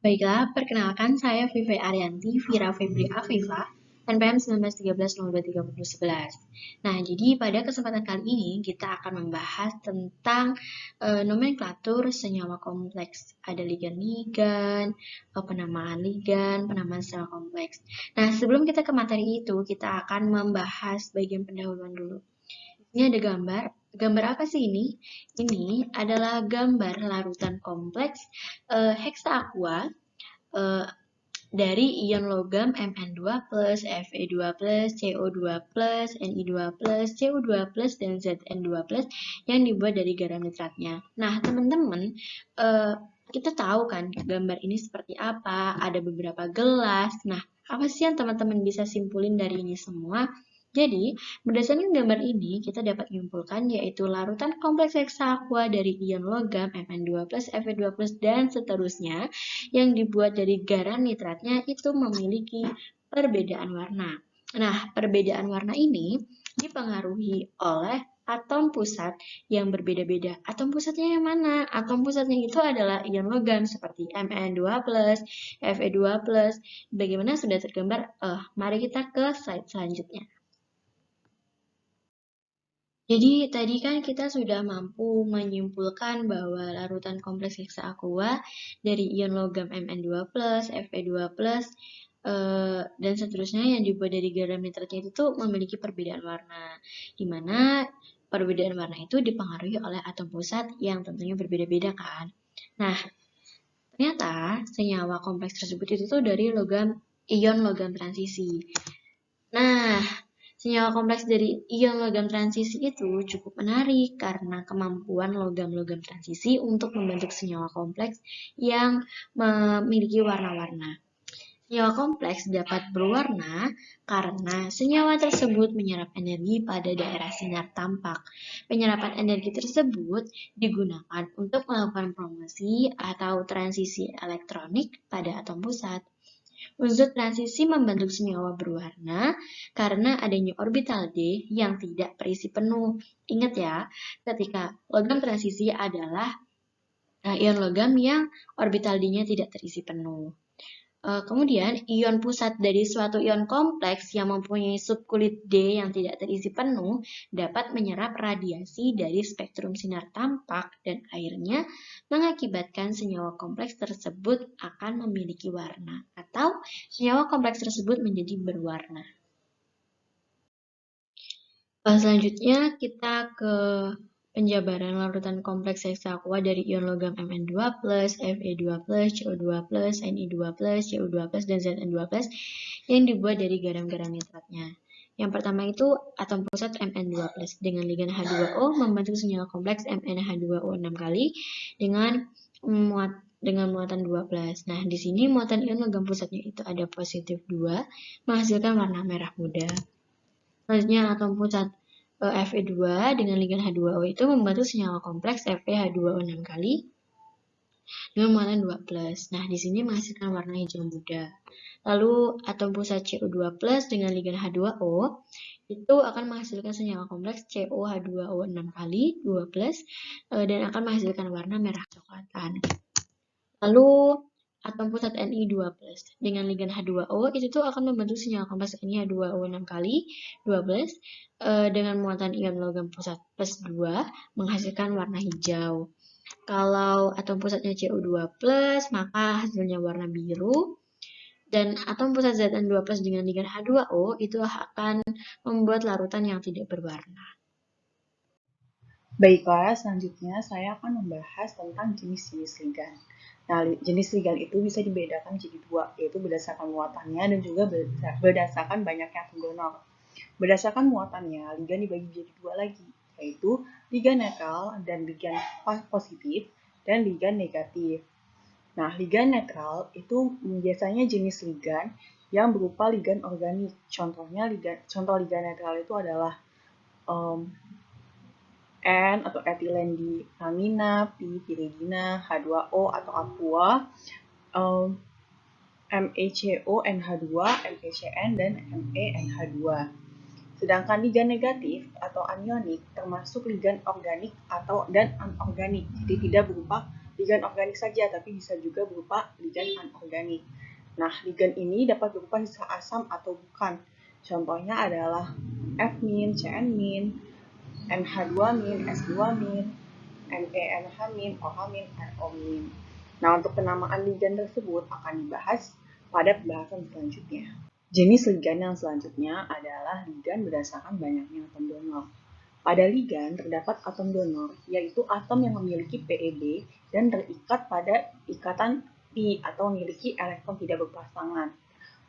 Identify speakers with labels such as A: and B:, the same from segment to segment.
A: Baiklah, perkenalkan saya Vivi Arianti, Vira Febri Afifa, NPM 1913023011. Nah, jadi pada kesempatan kali ini kita akan membahas tentang nomenklatur senyawa kompleks. Ada ligan-ligan, penamaan ligan, penamaan senyawa kompleks. Nah, sebelum kita ke materi itu, kita akan membahas bagian pendahuluan dulu. Ini ada gambar. Gambar apa sih ini? Ini adalah gambar larutan kompleks heksa aqua dari ion logam Mn2+, Fe2+, CO2+, Ni2+, Cu2+, dan Zn2+, yang dibuat dari garam nitratnya. Nah, teman-teman, kita tahu kan gambar ini seperti apa, ada beberapa gelas. Nah, apa sih yang teman-teman bisa simpulin dari ini semua? Jadi, berdasarkan gambar ini, kita dapat menyimpulkan yaitu larutan kompleks heksa aqua dari ion logam Mn2+, Fe2+, dan seterusnya yang dibuat dari garam nitratnya itu memiliki perbedaan warna. Nah, perbedaan warna ini dipengaruhi oleh atom pusat yang berbeda-beda. Atom pusatnya yang mana? Atom pusatnya itu adalah ion logam seperti Mn2+, Fe2+. Bagaimana sudah tergambar? Mari kita ke slide selanjutnya. Jadi tadi kan kita sudah mampu menyimpulkan bahwa larutan kompleks heksa aqua dari ion logam Mn2+, Fe2+, dan seterusnya yang dibuat dari garam nitratnya itu memiliki perbedaan warna, di mana perbedaan warna itu dipengaruhi oleh atom pusat yang tentunya berbeda-beda kan. Nah, ternyata senyawa kompleks tersebut itu tuh dari ion logam transisi. Nah, senyawa kompleks dari ion logam transisi itu cukup menarik karena kemampuan logam-logam transisi untuk membentuk senyawa kompleks yang memiliki warna-warna. Senyawa kompleks dapat berwarna karena senyawa tersebut menyerap energi pada daerah sinar tampak. Penyerapan energi tersebut digunakan untuk melakukan promosi atau transisi elektronik pada atom pusat. Unsur transisi membentuk senyawa berwarna karena adanya orbital D yang tidak terisi penuh. Ingat ya, ketika logam transisi adalah ion logam yang orbital D-nya tidak terisi penuh. Kemudian, ion pusat dari suatu ion kompleks yang mempunyai subkulit D yang tidak terisi penuh dapat menyerap radiasi dari spektrum sinar tampak dan akhirnya mengakibatkan senyawa kompleks tersebut akan memiliki warna atau senyawa kompleks tersebut menjadi berwarna. Selanjutnya kita ke penjabaran larutan kompleks heksa aqua dari ion logam Mn2+, Fe2+, CO2+, Ni2+, Cu2+, dan Zn2+, yang dibuat dari garam-garam nitratnya. Yang pertama itu atom pusat Mn2+, dengan ligan H2O membentuk senyawa kompleks MnH2O 6 kali dengan muatan 12. Nah, di sini muatan ion logam pusatnya itu ada positif 2, menghasilkan warna merah muda. Selanjutnya atom pusat Fe2 dengan ligan H2O itu membentuk senyawa kompleks FeH2O 6 kali dengan muatan 2+. Nah, di sini menghasilkan warna hijau muda. Lalu atom pusat Cu2+ dengan ligan H2O itu akan menghasilkan senyawa kompleks COH2O 6 kali 2+, dan akan menghasilkan warna merah coklatan. Lalu atom pusat Ni2+ dengan ligan H2O itu tuh akan membentuk senyawa kompleks Ni2O 6 kali 12 dengan muatan ion logam pusat plus 2 menghasilkan warna hijau. Kalau atom pusatnya Cu2+, maka hasilnya warna biru. Dan atom pusat Zn2+ dengan ligan H2O itu akan membuat larutan yang tidak berwarna.
B: Baiklah, selanjutnya saya akan membahas tentang jenis-jenis ligan. Nah, jenis ligan itu bisa dibedakan jadi dua, yaitu berdasarkan muatannya dan juga berdasarkan banyaknya atom donor. Berdasarkan muatannya, ligan dibagi jadi dua lagi, yaitu ligan netral dan ligan positif dan ligan negatif. Nah, ligan netral itu biasanya jenis ligan yang berupa ligan organik. Contoh ligan netral itu adalah N atau etilen di amina, piridina, H2O atau aqua, MeCO, NH2, MeCN, dan MeNH2. Sedangkan ligan negatif atau anionik termasuk ligan organik dan anorganik, jadi tidak berupa ligan organik saja, tapi bisa juga berupa ligan anorganik. Nah, ligan ini dapat berupa sisa asam atau bukan. Contohnya adalah F-, CN-, NH2-, S2-, MENH-, OH-, RO-. Nah, untuk penamaan ligan tersebut akan dibahas pada pembahasan selanjutnya. Jenis ligan yang selanjutnya adalah ligan berdasarkan banyaknya atom donor. Pada ligan terdapat atom donor, yaitu atom yang memiliki PEB dan terikat pada ikatan pi atau memiliki elektron tidak berpasangan.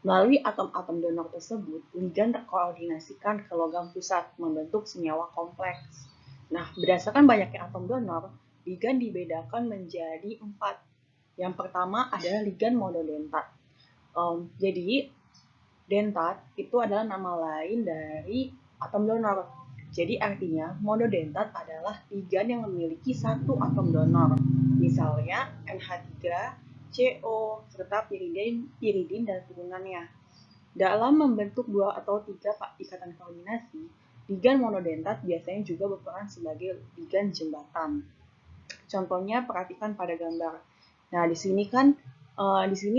B: Melalui atom-atom donor tersebut, ligan terkoordinasikan ke logam pusat membentuk senyawa kompleks. Nah, berdasarkan banyaknya atom donor, ligan dibedakan menjadi 4. Yang pertama adalah ligan monodentat. Jadi, dentat itu adalah nama lain dari atom donor. Jadi artinya monodentat adalah ligan yang memiliki satu atom donor. Misalnya NH3, CO, serta piridin dan turunannya. Dalam membentuk 2 atau 3 ikatan koordinasi, ligan monodentat biasanya juga berperan sebagai ligan jembatan. Contohnya perhatikan pada gambar. Nah, di sini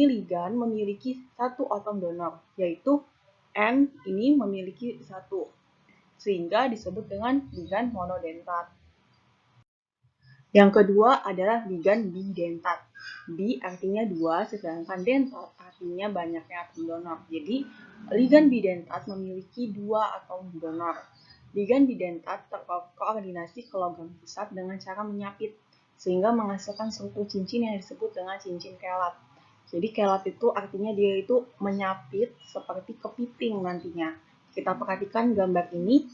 B: ligan memiliki satu atom donor, yaitu N ini memiliki satu, sehingga disebut dengan ligan monodentat. Yang kedua adalah ligan bidentat. Bi artinya 2, sedangkan dentat artinya banyaknya atom donor. Jadi, ligan bidentat memiliki 2 atom donor. Ligan bidentat terkoordinasi ke logam pusat dengan cara menyapit, sehingga menghasilkan struktur cincin yang disebut dengan cincin kelat. Jadi kelat itu artinya dia itu menyapit seperti kepiting nantinya. Kita perhatikan gambar ini,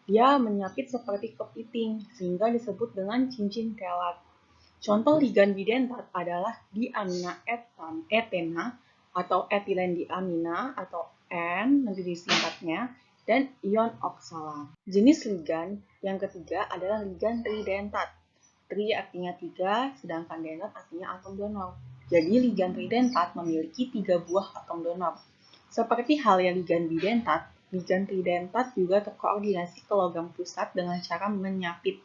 B: dia menyapit seperti kepiting, sehingga disebut dengan cincin kelat. Contoh ligan bidentat adalah diamina etena atau etilendiamina atau N nanti disingkatnya, dan ion oksalat. Jenis ligan yang ketiga adalah ligan tridentat. Tri artinya 3, sedangkan dentat artinya atom donor. Jadi ligan tridentat memiliki 3 buah atom donor. Seperti halnya ligan bidentat, ligan tridentat juga terkoordinasi ke logam pusat dengan cara menyapit.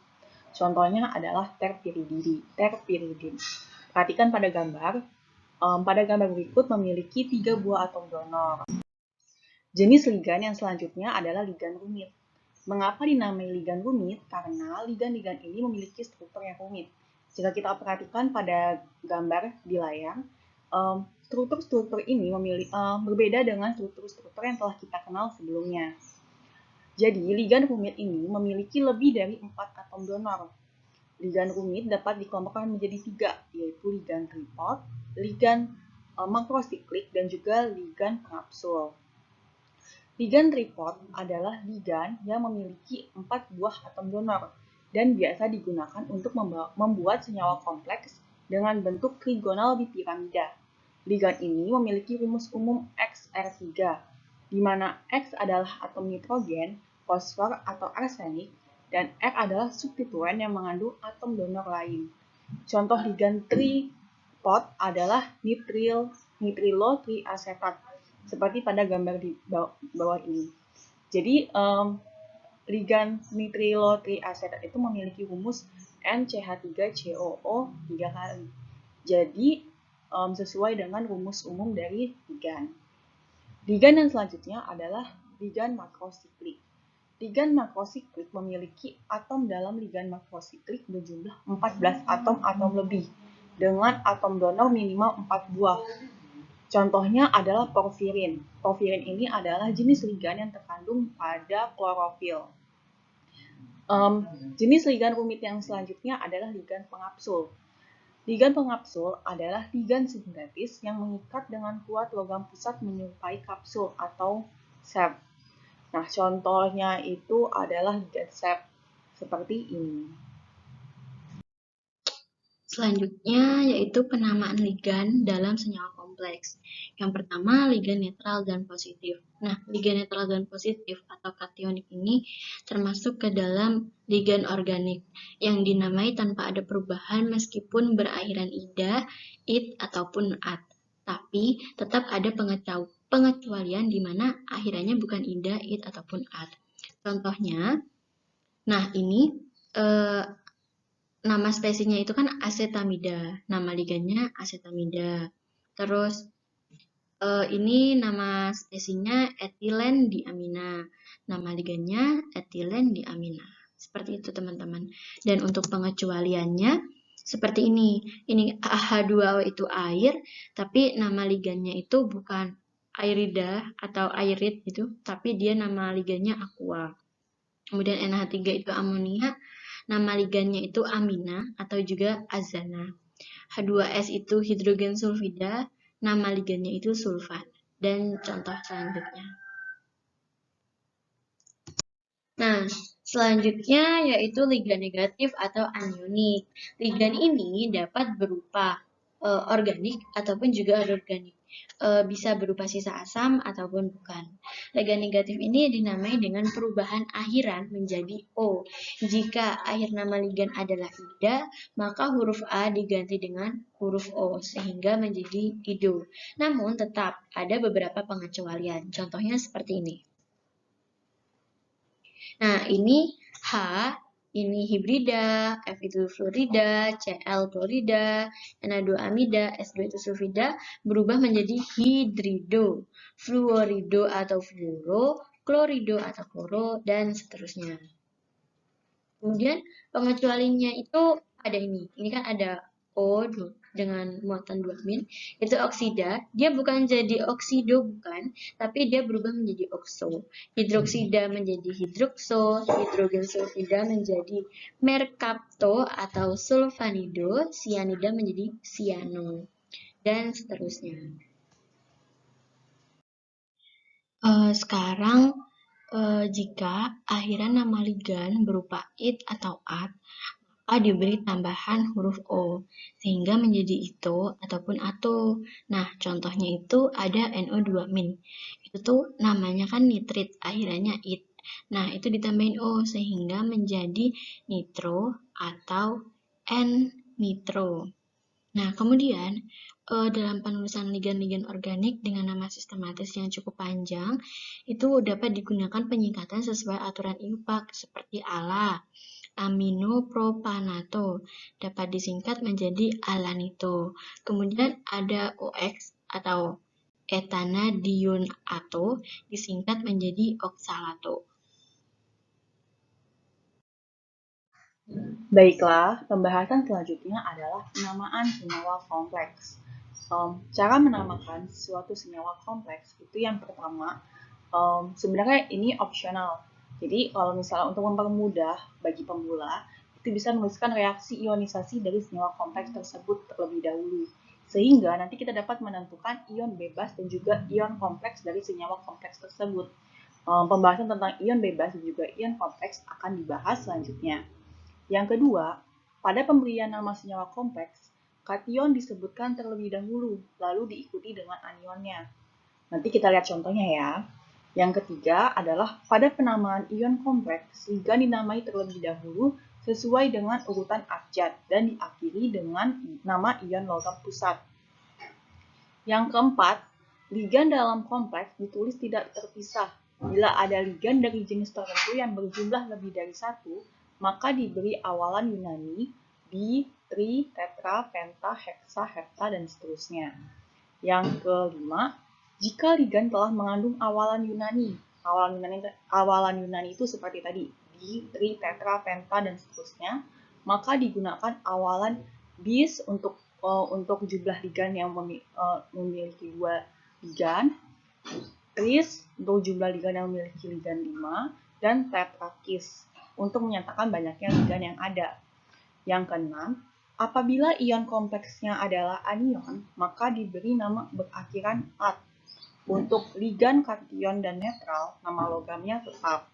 B: Contohnya adalah terpiridin. Perhatikan pada gambar. Pada gambar berikut memiliki 3 buah atom donor. Jenis ligan yang selanjutnya adalah ligan rumit. Mengapa dinamai ligan rumit? Karena ligan-ligan ini memiliki struktur yang rumit. Jika kita perhatikan pada gambar di layar, struktur-struktur ini berbeda dengan struktur-struktur yang telah kita kenal sebelumnya. Jadi, ligan rumit ini memiliki lebih dari 4 atom donor. Ligan rumit dapat dikelompokkan menjadi 3, yaitu ligan tripod, ligan makrosiklik, dan juga ligan pengapsul. Ligan tripod adalah ligan yang memiliki 4 buah atom donor dan biasa digunakan untuk membuat senyawa kompleks dengan bentuk trigonal bipiramida. Ligan ini memiliki rumus umum XR3, di mana X adalah atom nitrogen, fosfor atau arsenik, dan R adalah substituen yang mengandung atom donor lain. Contoh ligan tripod adalah nitrilo triasetat, seperti pada gambar di bawah ini. Jadi, ligan nitrilo triasetat itu memiliki rumus NCH3COO 3 kali. Jadi, sesuai dengan rumus umum dari ligan. Ligan yang selanjutnya adalah ligan makrosiklik. Ligan makrosiklik memiliki atom dalam ligan makrosiklik berjumlah 14 atom lebih, dengan atom donor minimal 4 buah. Contohnya adalah porfirin. Porfirin ini adalah jenis ligan yang terkandung pada klorofil. Jenis ligan rumit yang selanjutnya adalah ligan pengapsul. Ligan pengapsul adalah ligan sintetis yang mengikat dengan kuat logam pusat menyerupai kapsul atau sep. Nah, contohnya itu adalah ligan sep seperti ini.
A: Selanjutnya yaitu penamaan ligan dalam senyawa kompleks. Yang pertama, ligan netral dan positif. Nah, ligan netral dan positif atau kationik ini termasuk ke dalam ligan organik yang dinamai tanpa ada perubahan meskipun berakhiran ida, it, ataupun at. Tapi tetap ada pengecualian di mana akhirannya bukan ida, it, ataupun at. Contohnya, nah ini nama spesiesnya itu kan asetamida, nama ligannya asetamida. Terus ini nama spesiesnya etilen diamina, nama ligannya etilen diamina. Seperti itu teman-teman. Dan untuk pengecualiannya seperti ini. Ini H2O itu air, tapi nama ligannya itu bukan airida atau airit gitu, tapi dia nama ligannya aqua. Kemudian NH3 itu amonia, nama ligannya itu amina atau juga azana. H2S itu hidrogen sulfida, nama ligannya itu sulfat. Dan contoh selanjutnya. Nah, selanjutnya yaitu ligan negatif atau anionik. Ligan ini dapat berupa organik ataupun juga anorganik. Bisa berupa sisa asam ataupun bukan. Ligan negatif ini dinamai dengan perubahan akhiran menjadi O. Jika akhir nama ligan adalah ida, maka huruf A diganti dengan huruf O sehingga menjadi ido. Namun tetap ada beberapa pengecualian. Contohnya seperti ini. Nah, ini H, ini hibrida, F itu fluorida, Cl klorida, Na2 amida, S2 itu sulfida, berubah menjadi hidrido, fluorido atau fluoro, klorido atau kloro, dan seterusnya. Kemudian pengecualiannya itu ada ini. Ini kan ada O dengan muatan 2 min. Itu oksida. Dia bukan jadi oksido, bukan. Tapi dia berubah menjadi okso. Hidroksida menjadi hidrokso. Hidrogen sulfida menjadi merkapto atau sulfanido. Sianida menjadi siano. Dan seterusnya. Sekarang jika akhiran nama ligan berupa it atau at, maka diberi tambahan huruf O, sehingga menjadi ito ataupun ato. Nah, contohnya itu ada NO2-. Itu tuh namanya kan nitrit, akhirannya it. Nah, itu ditambahin O, sehingga menjadi nitro atau N-nitro. Nah, kemudian dalam penulisan ligan-ligan organik dengan nama sistematis yang cukup panjang, itu dapat digunakan penyingkatan sesuai aturan IUPAC seperti ALA, aminopropanato, dapat disingkat menjadi alanito. Kemudian ada OX atau etanadionato, disingkat menjadi oksalato.
B: Baiklah, pembahasan selanjutnya adalah penamaan senyawa kompleks. Cara menamakan suatu senyawa kompleks itu yang pertama, sebenarnya ini opsional. Jadi kalau misalnya untuk mempermudah bagi pemula, itu bisa menuliskan reaksi ionisasi dari senyawa kompleks tersebut terlebih dahulu. Sehingga nanti kita dapat menentukan ion bebas dan juga ion kompleks dari senyawa kompleks tersebut. Pembahasan tentang ion bebas dan juga ion kompleks akan dibahas selanjutnya. Yang kedua, pada pemberian nama senyawa kompleks, kation disebutkan terlebih dahulu, lalu diikuti dengan anionnya. Nanti kita lihat contohnya ya. Yang ketiga adalah pada penamaan ion kompleks, ligan dinamai terlebih dahulu sesuai dengan urutan abjad dan diakhiri dengan nama ion logam pusat. Yang keempat, ligan dalam kompleks ditulis tidak terpisah. Bila ada ligan dari jenis tertentu yang berjumlah lebih dari satu, maka diberi awalan Yunani, bi, tri, tetra, penta, heksa, hepta, dan seterusnya. Yang kelima, jika ligan telah mengandung awalan Yunani, awalan Yunani itu seperti tadi, bi, tri, tetra, penta, dan seterusnya, maka digunakan awalan bis untuk jumlah ligan yang memiliki 2 ligan, tris untuk jumlah ligan yang memiliki ligan 5, dan tetrakis untuk menyatakan banyaknya ligan yang ada. Yang keenam, apabila ion kompleksnya adalah anion, maka diberi nama berakhiran -at. Untuk ligan kation dan netral, nama logamnya tetap.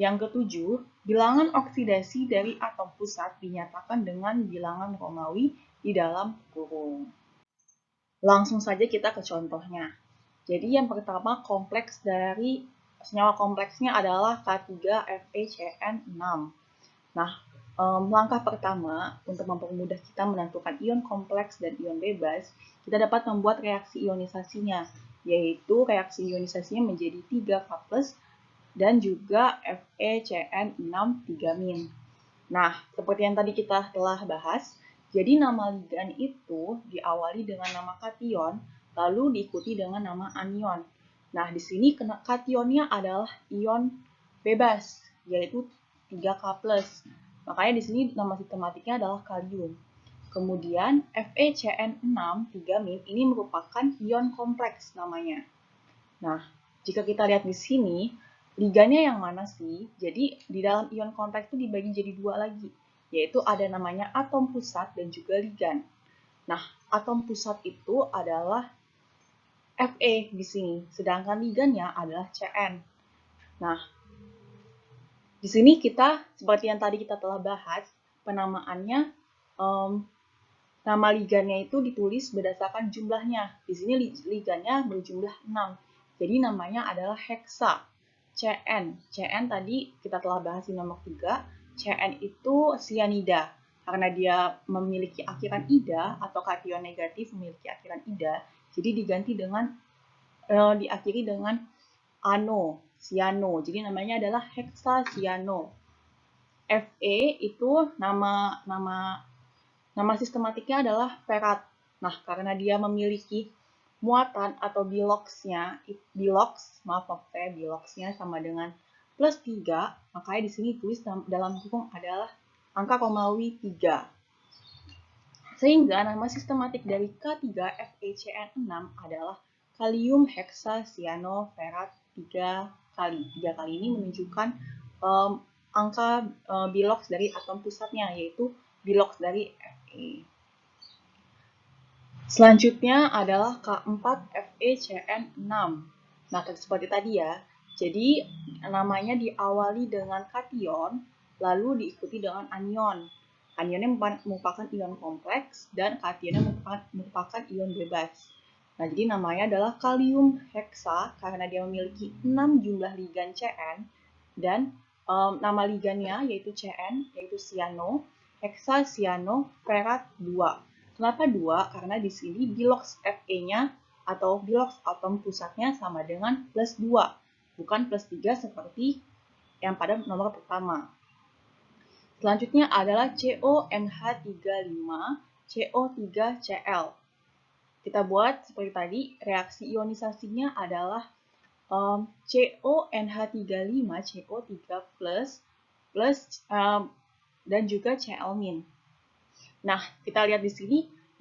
B: Yang ketujuh, bilangan oksidasi dari atom pusat dinyatakan dengan bilangan Romawi di dalam kurung. Langsung saja kita ke contohnya. Jadi yang pertama kompleks dari senyawa kompleksnya adalah K3FeCN6. Nah, langkah pertama untuk mempermudah kita menentukan ion kompleks dan ion bebas, kita dapat membuat reaksi ionisasinya, yaitu reaksi ionisasinya menjadi 3K+, dan juga FeCN6 3-. Nah, seperti yang tadi kita telah bahas, jadi nama ligan itu diawali dengan nama kation, lalu diikuti dengan nama anion. Nah, di sini kationnya adalah ion bebas, yaitu 3K+. Makanya di sini nama sistematiknya adalah kalium. Kemudian FeCN6 3- ini merupakan ion kompleks namanya. Nah, jika kita lihat di sini, ligannya yang mana sih? Jadi, di dalam ion kompleks itu dibagi jadi dua lagi, yaitu ada namanya atom pusat dan juga ligan. Nah, atom pusat itu adalah Fe di sini, sedangkan ligannya adalah Cn. Nah, di sini kita, seperti yang tadi kita telah bahas, penamaannya, nama ligannya itu ditulis berdasarkan jumlahnya. Di sini ligannya berjumlah 6. Jadi namanya adalah heksa. Cn. Cn tadi kita telah bahas di nomor 3. Cn itu sianida. Karena dia memiliki akhiran ida atau kation negatif memiliki akhiran ida, jadi diganti dengan diakhiri dengan ano, siano. Jadi namanya adalah heksasiano. Fe itu nama sistematiknya adalah ferat. Nah, karena dia memiliki muatan atau biloxnya, biloxnya sama dengan +3, makanya di sini tulis dalam hukum adalah angka Romawi 3. Sehingga nama sistematik dari K3FeCN6 adalah kalium heksasianoferat 3 kali. 3 kali ini menunjukkan angka bilox dari atom pusatnya, yaitu bilox dari Fe. Selanjutnya adalah K4FeCN6. Nah, seperti tadi ya. Jadi, namanya diawali dengan kation, lalu diikuti dengan anion. Anionnya merupakan ion kompleks, dan kationnya merupakan ion bebas. Nah, jadi namanya adalah kalium heksa, karena dia memiliki 6 jumlah ligan Cn, dan nama ligannya yaitu Cn, yaitu cyano, heksasianoferat 2. Kenapa 2? Karena di sini bilox Fe-nya atau bilox atom pusatnya sama dengan +2, bukan +3 seperti yang pada nomor pertama. Selanjutnya adalah CONH35, CO3Cl. Kita buat seperti tadi, reaksi ionisasinya adalah CONH35, CO3+, dan juga Cl-. Nah, kita lihat di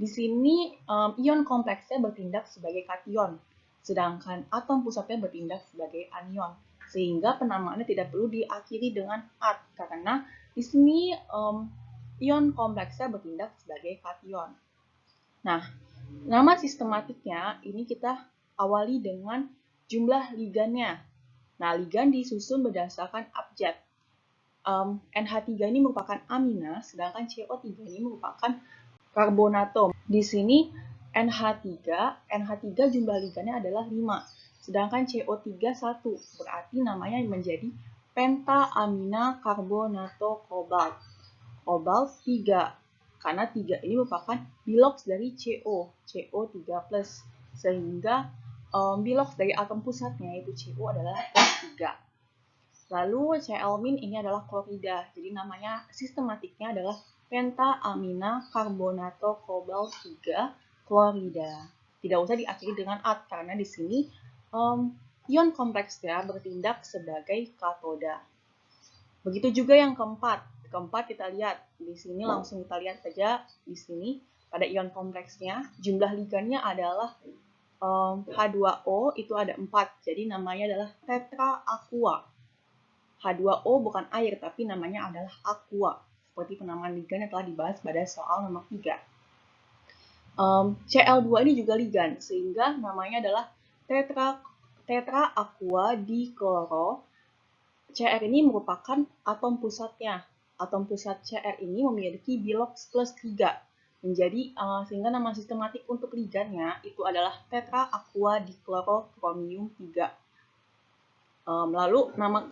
B: sini ion kompleksnya bertindak sebagai kation, sedangkan atom pusatnya bertindak sebagai anion. Sehingga penamaannya tidak perlu diakhiri dengan -at, karena di sini ion kompleksnya bertindak sebagai kation. Nah, nama sistematiknya ini kita awali dengan jumlah ligannya. Nah, ligan disusun berdasarkan abjad. NH3 ini merupakan amina, sedangkan CO3 ini merupakan karbonatom. Di sini NH3 jumlah ligannya adalah 5, sedangkan CO3 1, berarti namanya menjadi pentaamina karbonato kobalt. Kobalt 3, karena 3 ini merupakan bilox dari CO3+, sehingga bilox dari atom pusatnya yaitu CO adalah +3. Lalu Cl- ini adalah klorida, jadi namanya sistematiknya adalah pentaamina karbonato kobalt 3 klorida. Tidak usah diakhiri dengan -at, karena di sini ion kompleksnya bertindak sebagai katoda. Begitu juga yang keempat. Keempat kita lihat di sini, langsung kita lihat saja di sini pada ion kompleksnya jumlah ligannya adalah H2O itu ada 4, jadi namanya adalah tetra aqua. H2O bukan air, tapi namanya adalah aqua, seperti penamaan ligan yang telah dibahas pada soal nomor 3. Cl2 ini juga ligan, sehingga namanya adalah tetra aqua dikloro. Cr ini merupakan atom pusatnya. Atom pusat Cr ini memiliki bilox +3, menjadi sehingga nama sistematik untuk ligannya itu adalah tetra aqua dikloro kromium 3. Lalu nama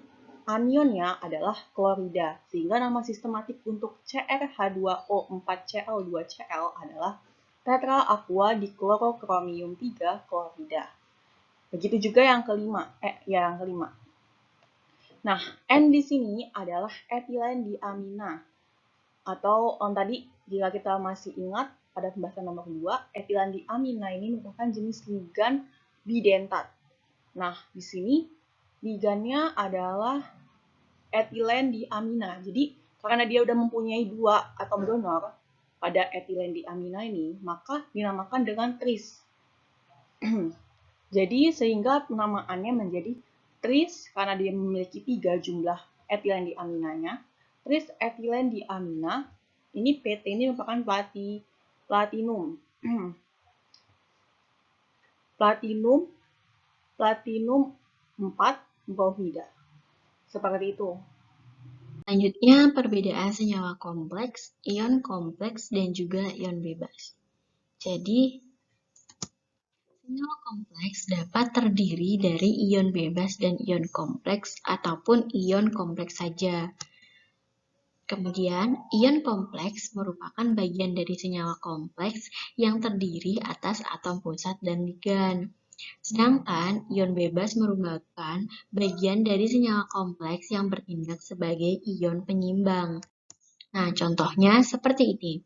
B: anionnya adalah klorida, sehingga nama sistematik untuk CrH2O4Cl2Cl adalah tetra aqua diklorokromium 3 klorida. Begitu juga yang kelima. Nah, N di sini adalah etilen diamina. Atau tadi jika kita masih ingat pada pembahasan nomor 2, etilen diamina ini merupakan jenis ligan bidentat. Nah, di sini ligannya adalah etilen diamina. Jadi, karena dia udah mempunyai 2 atom donor pada etilen diamina ini, maka dinamakan dengan tris. Jadi, sehingga penamaannya menjadi tris karena dia memiliki 3 jumlah etilen diaminanya. Tris etilen diamina, ini PT ini merupakan platinum. platinum 4 bromida. Seperti itu.
A: Selanjutnya, perbedaan senyawa kompleks, ion kompleks, dan juga ion bebas. Jadi, senyawa kompleks dapat terdiri dari ion bebas dan ion kompleks ataupun ion kompleks saja. Kemudian, ion kompleks merupakan bagian dari senyawa kompleks yang terdiri atas atom pusat dan ligan. Sedangkan ion bebas merupakan bagian dari senyawa kompleks yang bertindak sebagai ion penyimbang. Nah, contohnya seperti ini.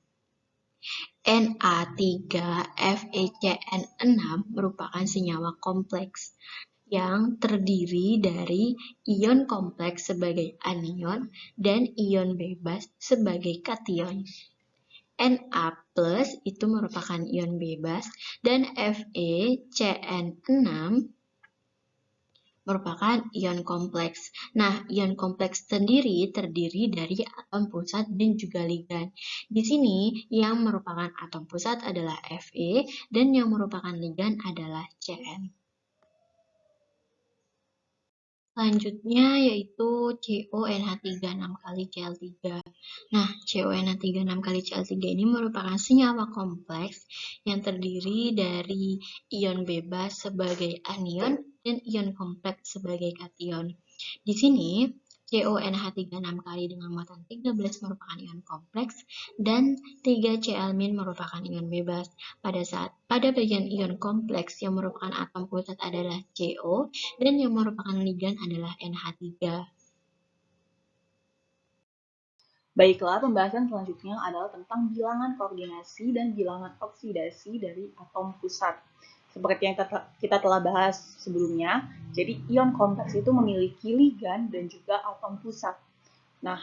A: Na3FeCN6 merupakan senyawa kompleks yang terdiri dari ion kompleks sebagai anion dan ion bebas sebagai kation. Na+ itu merupakan ion bebas dan FeCN6 merupakan ion kompleks. Nah, ion kompleks sendiri terdiri dari atom pusat dan juga ligan. Di sini yang merupakan atom pusat adalah Fe dan yang merupakan ligan adalah Cn. Selanjutnya yaitu CONH36 kali Cl3. Nah, CONH36 kali Cl3 ini merupakan senyawa kompleks yang terdiri dari ion bebas sebagai anion dan ion kompleks sebagai kation. Di sini, CONH36 kali dengan muatan 13 merupakan ion kompleks dan 3Cl- merupakan ion bebas. Pada bagian ion kompleks yang merupakan atom pusat adalah CO dan yang merupakan ligan adalah NH3.
B: Baiklah, pembahasan selanjutnya adalah tentang bilangan koordinasi dan bilangan oksidasi dari atom pusat. Seperti yang kita telah bahas sebelumnya, jadi ion kompleks itu memiliki ligan dan juga atom pusat. Nah,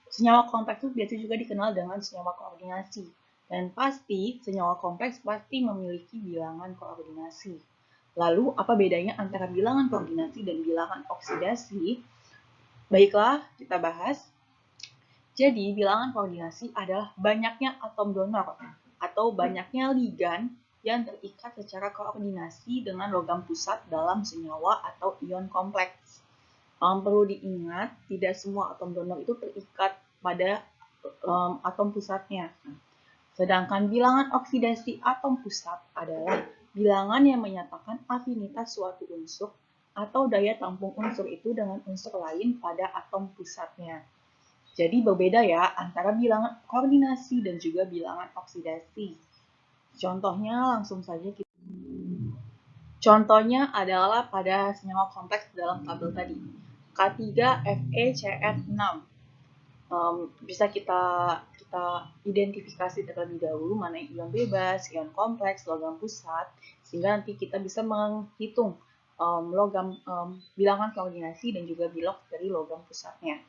B: senyawa kompleks itu biasanya juga dikenal dengan senyawa koordinasi. Dan pasti, senyawa kompleks pasti memiliki bilangan koordinasi. Lalu, apa bedanya antara bilangan koordinasi dan bilangan oksidasi? Baiklah, kita bahas. Jadi, bilangan koordinasi adalah banyaknya atom donor atau banyaknya ligan yang terikat secara koordinasi dengan logam pusat dalam senyawa atau ion kompleks. Perlu diingat, tidak semua atom donor itu terikat pada atom pusatnya. Sedangkan bilangan oksidasi atom pusat adalah bilangan yang menyatakan afinitas suatu unsur atau daya tampung unsur itu dengan unsur lain pada atom pusatnya. Jadi berbeda ya antara bilangan koordinasi dan juga bilangan oksidasi. Contohnya langsung saja kita. Contohnya adalah pada senyawa kompleks dalam tabel tadi. K3FeCN6. Bisa kita identifikasi terlebih dahulu mana ion bebas, ion kompleks, logam pusat, sehingga nanti kita bisa menghitung bilangan koordinasi dan juga bilog dari logam pusatnya.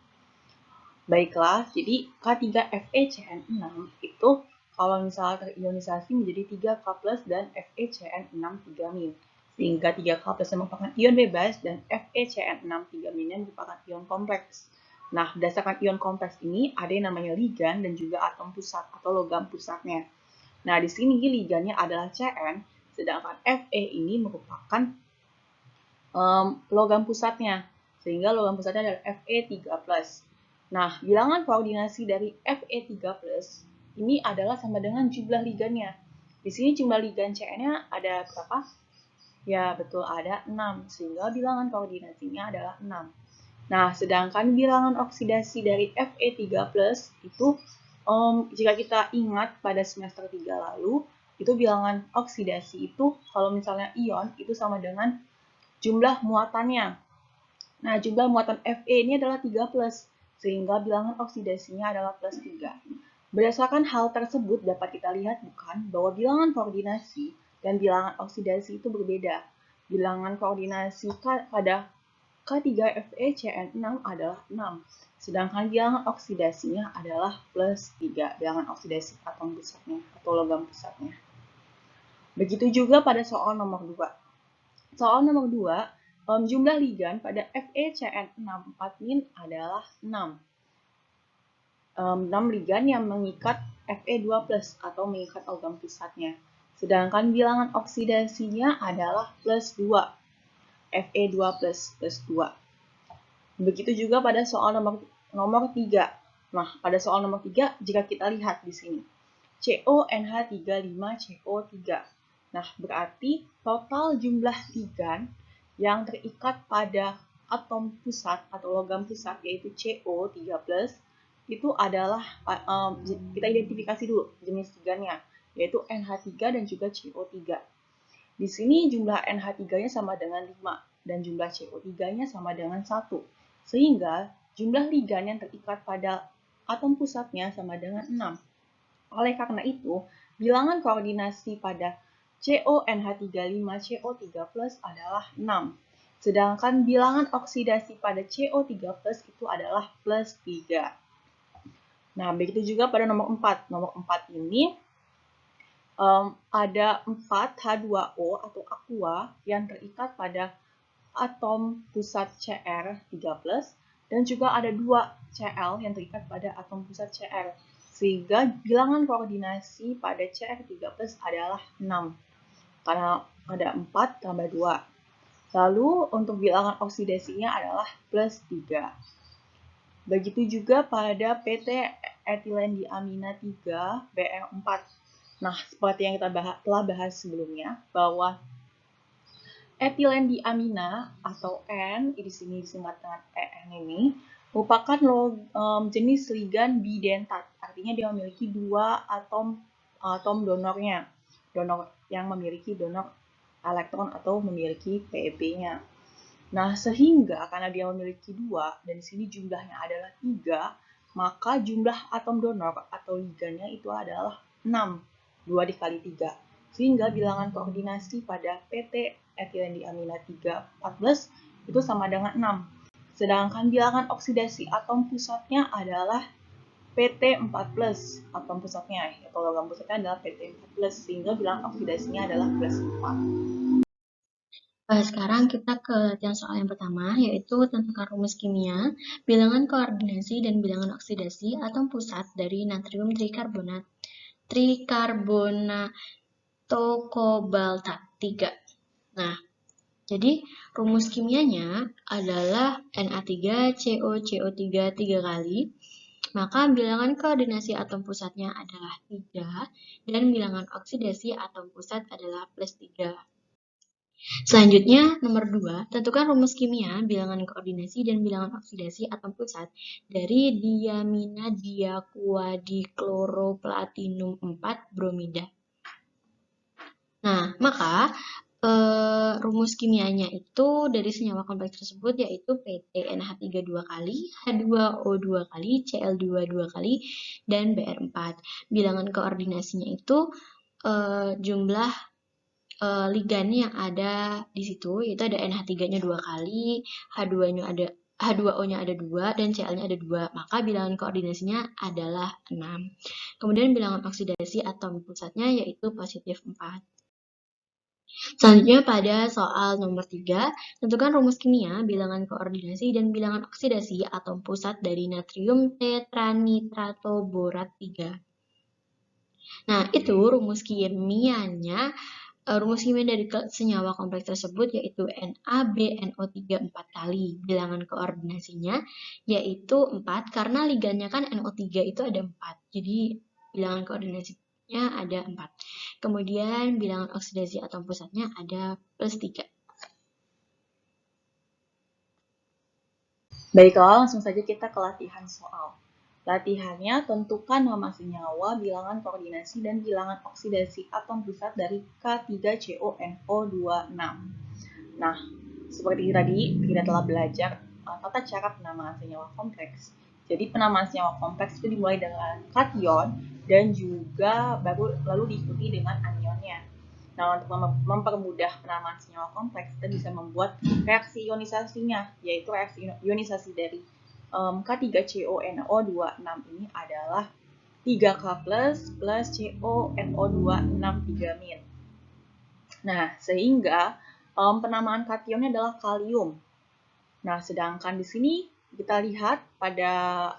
B: Baiklah, jadi K3FeCN6 itu kalau misalnya terionisasi menjadi 3K+ dan FeCN6 3-. Sehingga 3K+ merupakan ion bebas dan FeCN6 3- merupakan ion kompleks. Nah, berdasarkan ion kompleks ini ada yang namanya ligan dan juga atom pusat atau logam pusatnya. Nah, di sini ligannya adalah Cn, sedangkan Fe ini merupakan logam pusatnya. Sehingga logam pusatnya adalah Fe3+. Nah, bilangan koordinasi dari Fe3+ ini adalah sama dengan jumlah ligannya. Di sini jumlah ligan Cn-nya ada berapa? Ya, betul, ada 6. Sehingga bilangan koordinasinya adalah 6. Nah, sedangkan bilangan oksidasi dari Fe3+ itu, jika kita ingat pada semester 3 lalu, itu bilangan oksidasi itu, kalau misalnya ion, itu sama dengan jumlah muatannya. Nah, jumlah muatan Fe ini adalah 3+. sehingga bilangan oksidasinya adalah plus 3. Berdasarkan hal tersebut dapat kita lihat bukan bahwa bilangan koordinasi dan bilangan oksidasi itu berbeda. Bilangan koordinasi pada K3FeCN6 adalah 6, sedangkan bilangan oksidasinya adalah plus 3, bilangan oksidasi atom pusatnya atau logam pusatnya. Begitu juga pada soal nomor 2. Soal nomor 2, jumlah ligan pada FeCN64- adalah 6. 6 ligan yang mengikat Fe2+ atau mengikat logam pusatnya. Sedangkan bilangan oksidasinya adalah plus 2, Fe2+ plus 2. Begitu juga pada soal nomor 3. Nah, pada soal nomor 3, jika kita lihat di sini, CONH35CO3. Nah, berarti total jumlah ligan yang terikat pada atom pusat atau logam pusat, yaitu CO3+, itu adalah, kita identifikasi dulu jenis ligannya, yaitu NH3 dan juga CO3. Di sini jumlah NH3-nya sama dengan 5, dan jumlah CO3-nya sama dengan 1. Sehingga jumlah ligan yang terikat pada atom pusatnya sama dengan 6. Oleh karena itu, bilangan koordinasi pada CONH35CO3+ adalah 6. Sedangkan bilangan oksidasi pada CO3+ itu adalah plus 3. Nah, begitu juga pada nomor 4. Nomor 4 ini ada 4 H2O atau aqua yang terikat pada atom pusat Cr3+, dan juga ada 2 Cl yang terikat pada atom pusat Cr. Sehingga bilangan koordinasi pada Cr3+ adalah 6. Karena ada 4 tambah 2. Lalu untuk bilangan oksidasinya adalah plus 3. Begitu juga pada PT etilen diamina 3 BR4. Nah, seperti yang kita telah bahas sebelumnya, bahwa etilen diamina atau N, di sini disingkat dengan EN ini, merupakan jenis ligan bidentat. Artinya dia memiliki 2 atom donornya, donor yang memiliki donor elektron atau memiliki Pb-nya. Nah, sehingga karena dia memiliki 2 dan di sini jumlahnya adalah 3, maka jumlah atom donor atau ligannya itu adalah 6, 2 dikali 3. Sehingga bilangan koordinasi pada PT etilen diamina 3,14 itu sama dengan 6. Sedangkan bilangan oksidasi atom pusatnya adalah PT4+, atom pusatnya atau logam pusatnya adalah PT4+, sehingga bilangan oksidasinya adalah plus 4.
A: Sekarang kita ke latihan soal yang pertama, yaitu tentukan rumus kimia, bilangan koordinasi dan bilangan oksidasi atom pusat dari natrium trikarbonatokobaltat 3. Nah, jadi rumus kimianya adalah Na3COCO3 3 kali, maka bilangan koordinasi atom pusatnya adalah 3, dan bilangan oksidasi atom pusat adalah plus 3. Selanjutnya, nomor 2, tentukan rumus kimia, bilangan koordinasi, dan bilangan oksidasi atom pusat dari diamina diakuadikloroplatinum 4 bromida. Nah, maka rumus kimianya itu dari senyawa kompleks tersebut yaitu PTNH3 2 kali, H2O 2 kali, Cl2 2 kali, dan Br4. Bilangan koordinasinya itu jumlah ligan yang ada di situ, yaitu ada NH3-nya 2 kali, H2O-nya ada 2, dan Cl-nya ada 2, maka bilangan koordinasinya adalah 6. Kemudian bilangan oksidasi atom pusatnya yaitu positif 4. Selanjutnya pada soal nomor 3, tentukan rumus kimia, bilangan koordinasi, dan bilangan oksidasi atom pusat dari natrium tetranitrato borat 3. Nah, itu rumus kimianya. Rumus kimia dari senyawa kompleks tersebut yaitu NaBNO3 4 kali. Bilangan koordinasinya yaitu 4 karena ligannya kan NO3 itu ada 4. Jadi bilangan koordinasinya ada 4. Kemudian bilangan oksidasi atom pusatnya ada plus 3.
B: Baiklah, langsung saja kita ke latihan soal. Latihannya, tentukan nama senyawa, bilangan koordinasi, dan bilangan oksidasi atom pusat dari K3CONO26. Nah, seperti tadi kita telah belajar tata cara penamaan senyawa kompleks. Jadi penamaan senyawa kompleks itu dimulai dengan kation dan juga lalu diikuti dengan anionnya. Nah, untuk mempermudah penamaan senyawa kompleks, kita bisa membuat reaksi ionisasinya, yaitu reaksi ionisasi dari K3CONO26 ini adalah 3K plus CONO2 6 3-. Nah, sehingga penamaan kationnya adalah kalium. Nah, sedangkan di sini kita lihat pada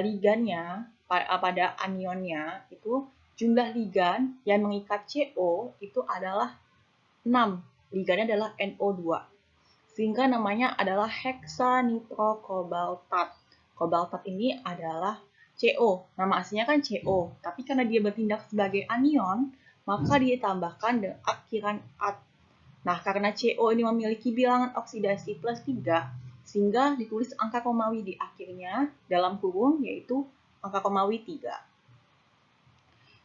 B: ligannya, pada anionnya, itu jumlah ligan yang mengikat CO itu adalah 6. Ligannya adalah NO2. Sehingga namanya adalah heksanitrokobaltat. Kobaltat ini adalah CO. Nama aslinya kan CO, tapi karena dia bertindak sebagai anion, maka ditambahkan dengan akhiran at. Nah, karena CO ini memiliki bilangan oksidasi plus 3, sehingga ditulis angka Romawi di akhirnya dalam kurung, yaitu angka Romawi 3.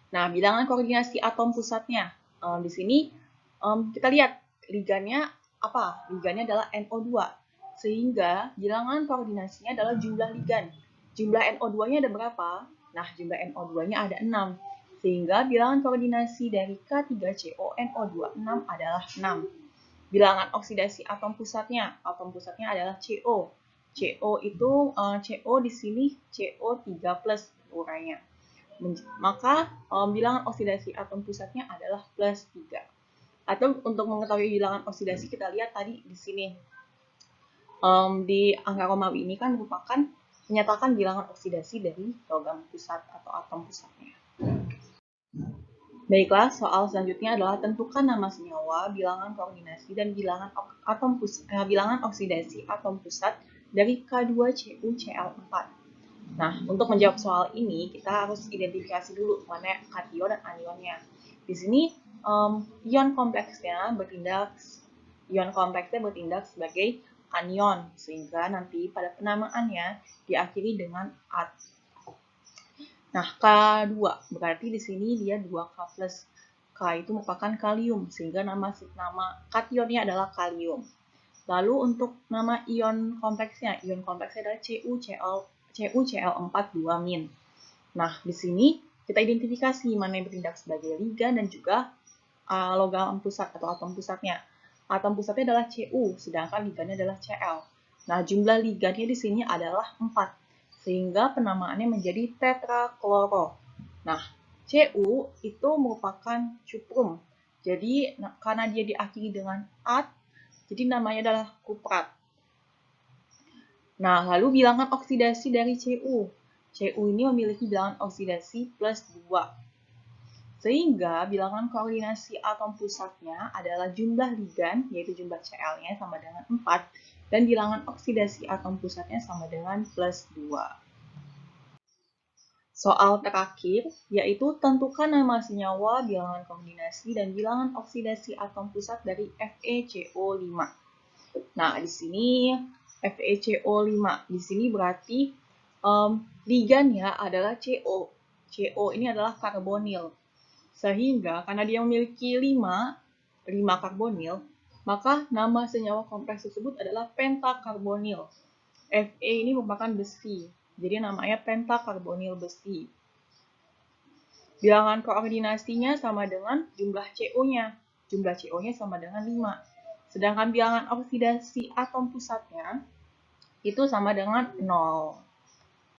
B: Nah, bilangan koordinasi atom pusatnya. Di sini kita lihat ligannya apa? Ligannya adalah NO2. Sehingga bilangan koordinasinya adalah jumlah ligan. Jumlah NO2-nya ada berapa? Nah, jumlah NO2-nya ada 6. Sehingga bilangan koordinasi dari K3CONO26 adalah 6. Bilangan oksidasi atom pusatnya adalah CO. CO itu CO di sini CO3+ uranya. Maka bilangan oksidasi atom pusatnya adalah plus 3. Atau untuk mengetahui bilangan oksidasi, kita lihat tadi di sini. Di angka Romawi ini kan merupakan menyatakan bilangan oksidasi dari logam pusat atau atom pusatnya. Baiklah, soal selanjutnya adalah tentukan nama senyawa, bilangan koordinasi, dan bilangan oksidasi atom pusat dari K2CuCl4. Nah, untuk menjawab soal ini, kita harus identifikasi dulu mana kation dan anionnya. Di sini, ion kompleksnya bertindak sebagai anion, sehingga nanti pada penamaannya diakhiri dengan at. Nah, K2 berarti di sini dia 2K+. K itu merupakan kalium, sehingga nama kationnya adalah kalium. Lalu untuk nama ion kompleksnya adalah CuCl4 -. Nah, di sini kita identifikasi mana yang bertindak sebagai ligan dan juga logam pusat atau atom pusatnya. Atom pusatnya adalah Cu, sedangkan ligannya adalah Cl. Nah, jumlah ligannya di sini adalah 4, sehingga penamaannya menjadi tetrakloro. Nah, Cu itu merupakan cuprum. Jadi, karena dia diakhiri dengan at, jadi namanya adalah kuprat. Nah, lalu bilangan oksidasi dari Cu. Cu ini memiliki bilangan oksidasi plus 2. Sehingga bilangan koordinasi atom pusatnya adalah jumlah ligan, yaitu jumlah Cl-nya sama dengan 4, dan bilangan oksidasi atom pusatnya sama dengan plus 2. Soal terakhir, yaitu tentukan nama senyawa, bilangan koordinasi, dan bilangan oksidasi atom pusat dari FeCO5. Nah, di sini FeCO5. Di sini berarti ligannya adalah CO. CO ini adalah karbonil. Sehingga karena dia memiliki 5 karbonil, maka nama senyawa kompleks tersebut adalah pentakarbonil. Fe ini merupakan besi, jadi namanya pentakarbonil besi. Bilangan koordinasinya sama dengan jumlah CO-nya. Jumlah CO-nya sama dengan 5. Sedangkan bilangan oksidasi atom pusatnya itu sama dengan 0.